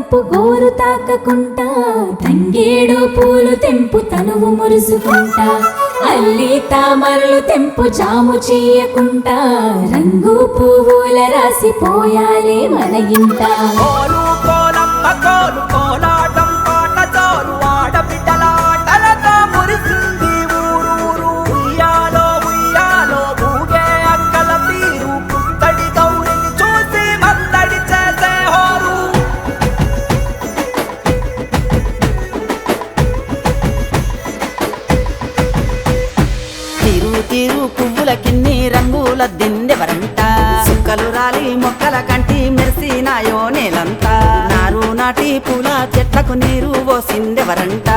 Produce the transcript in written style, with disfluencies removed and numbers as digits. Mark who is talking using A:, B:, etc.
A: తెంపు గోరు తాకకుంటా తంగేడు పూలు తెంపు తనువు మురుసుకుంటా అల్లి తామరలు తెంపు జాము చేయకుంటా రంగు పువ్వుల రాసిపోయాలే మన ఇంట
B: కోలు కోలమ్మ కోలు కోలాటం పాట చాలు ఆడబిడ్డల ఆటలతో మురిసింది ఊరూరు ఉయ్యాలో ఉయ్యాలో ఊగే అక్కల తీరు పుత్తడి గౌరిని చూసి మత్తడి చేసే హోరు
C: తీరు తీరు పువ్వుల కిన్ని రంగుల దిందెవరంట సుక్కలు రాలి మొక్కల కంటి మెరిసినాయో నేలంతా నారు నాటి పూల చెట్లకు నీరు పోసిందెవరంట